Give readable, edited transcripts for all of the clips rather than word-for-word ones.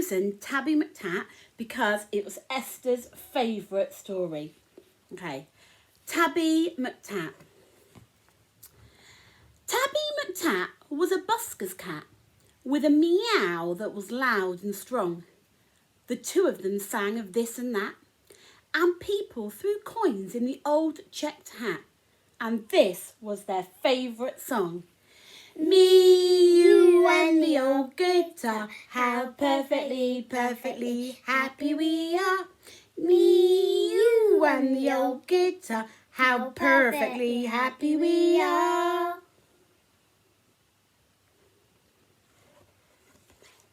chosen Tabby McTat because it was Esther's favourite story. Okay, Tabby McTat. Tabby McTat was a busker's cat with a meow that was loud and strong. The two of them sang of this and that, and people threw coins in the old checked hat, and this was their favourite song. Me, you and the old guitar, how perfectly, perfectly happy we are. Me, you and the old guitar, how perfectly happy we are.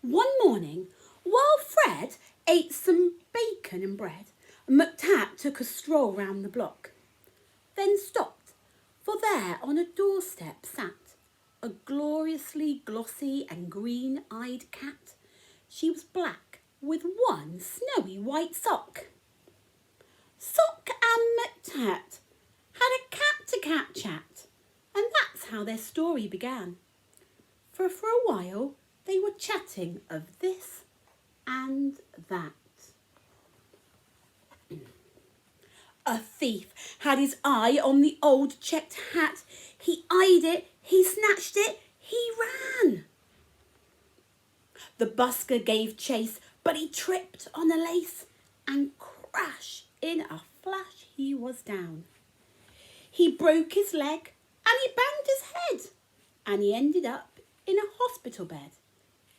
One morning, while Fred ate some bacon and bread, McTat took a stroll round the block, then stopped, for there on a doorstep sat a gloriously glossy and green-eyed cat. She was black with one snowy white sock. Sock and McTat had a cat-to-cat chat, and that's how their story began. For a while they were chatting of this and that. A thief had his eye on the old checked hat. He eyed it, he snatched it, he ran. The busker gave chase, but he tripped on a lace, and crash, in a flash he was down. He broke his leg, and he banged his head, and he ended up in a hospital bed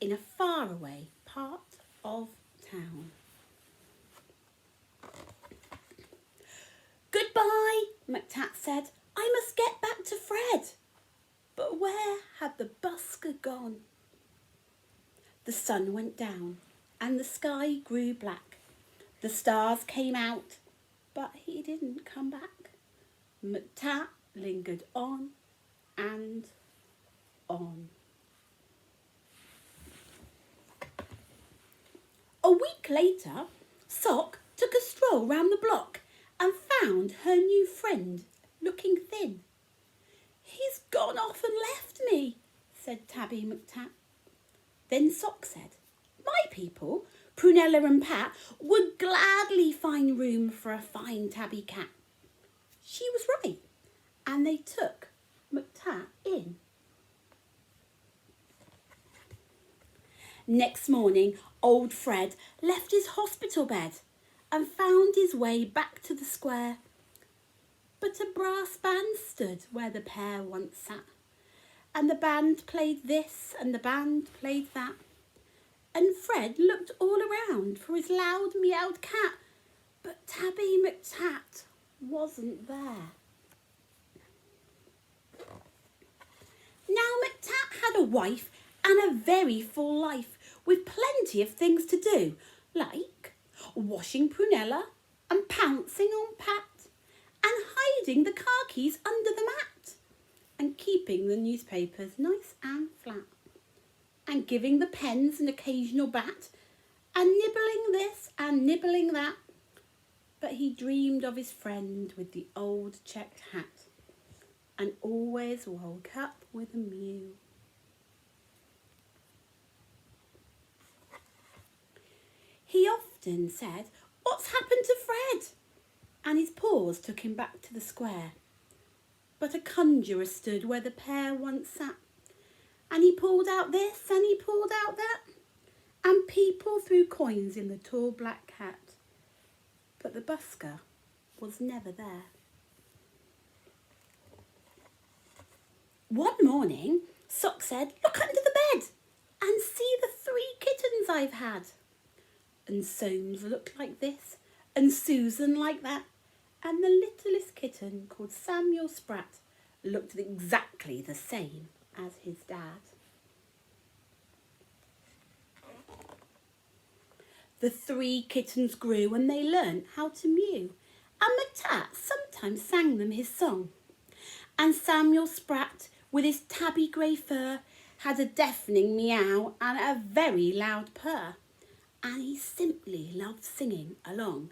in a faraway part of town. Goodbye, McTat said. I must get back to Fred. But where had the busker gone? The sun went down and the sky grew black. The stars came out, but he didn't come back. McTat lingered on and on. A week later, Sock took a stroll round the block and found her new friend looking thin. He's gone off and left me, said Tabby McTat. Then Sock said, my people, Prunella and Pat, would gladly find room for a fine tabby cat. She was right, and they took McTat in. Next morning, old Fred left his hospital bed and found his way back to the square. But a brass band stood where the pair once sat, and the band played this and the band played that. And Fred looked all around for his loud meowed cat, but Tabby McTat wasn't there. Now McTat had a wife and a very full life, with plenty of things to do, like washing Prunella and pouncing on Pat and hiding the car keys under the mat and keeping the newspapers nice and flat and giving the pens an occasional bat and nibbling this and nibbling that. But he dreamed of his friend with the old checked hat and always woke up with a mew. He often said, what's happened to Fred? And his paws took him back to the square. But a conjurer stood where the pair once sat, and he pulled out this and he pulled out that, and people threw coins in the tall black cat. But the busker was never there. One morning, Sock said, look under the bed and see the 3 kittens I've had. And Soames looked like this, and Susan like that, and the littlest kitten called Samuel Spratt looked exactly the same as his dad. The 3 kittens grew and they learnt how to mew, and McTat sometimes sang them his song. And Samuel Spratt, with his tabby grey fur, had a deafening meow and a very loud purr, and he simply loved singing along.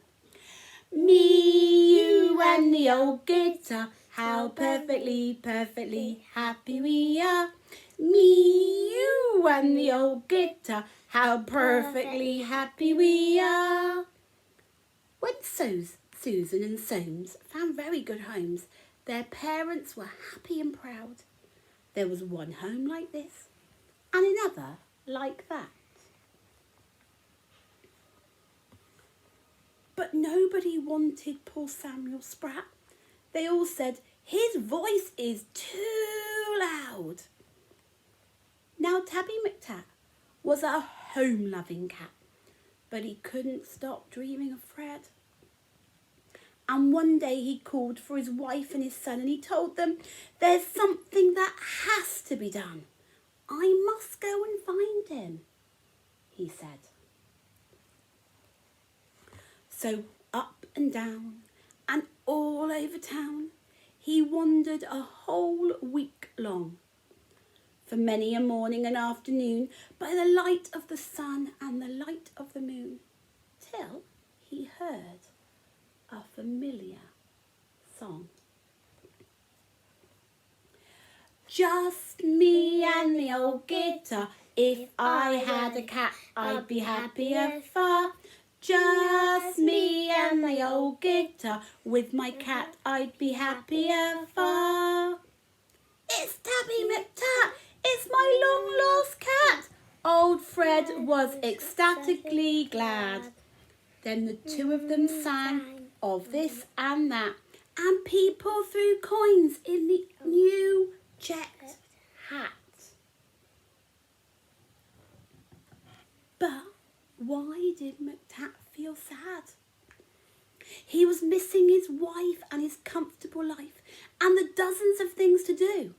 Me, you and the old guitar, how perfectly, perfectly happy we are. Me, you and the old guitar, how perfectly happy we are. When Susan and Soames found very good homes, their parents were happy and proud. There was one home like this and another like that. But nobody wanted poor Samuel Spratt. They all said, his voice is too loud. Now Tabby McTat was a home-loving cat, but he couldn't stop dreaming of Fred. And one day he called for his wife and his son and he told them, there's something that has to be done. I must go and find him, he said. So up and down and all over town, he wandered a whole week long. For many a morning and afternoon, by the light of the sun and the light of the moon, till he heard a familiar song. Just me and the old guitar, if I had a cat, I'd be happier far. Just me and the old guitar, with my cat I'd be happier far. It's Tabby McTat, it's my long-lost cat. Old Fred was ecstatically glad. Then the two of them sang of this and that, and people threw coins in the new checked hat. But why did McTat feel sad? He was missing his wife and his comfortable life and the dozens of things to do,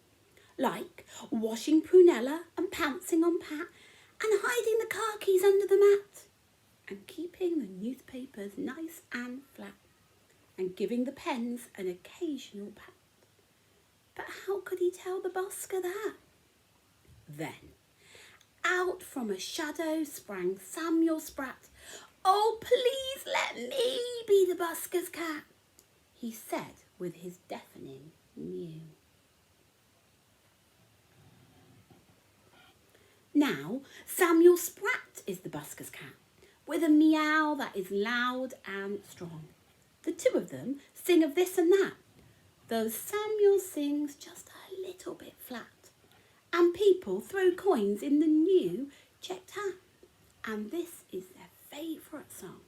like washing Prunella and pouncing on Pat and hiding the car keys under the mat and keeping the newspapers nice and flat and giving the pens an occasional pat. But how could he tell the busker that? Then, out from a shadow sprang Samuel Spratt. Oh, please let me be the busker's cat, he said with his deafening mew. Now, Samuel Spratt is the busker's cat, with a meow that is loud and strong. The two of them sing of this and that, though Samuel sings just a little bit flat. And people throw coins in the new checked hat. And this is their favourite song.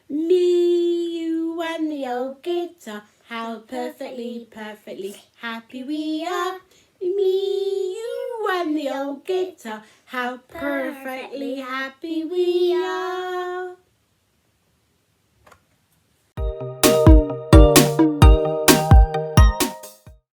Me, you and the old guitar, how perfectly, perfectly happy we are. Me, you and the old guitar, how perfectly happy we are.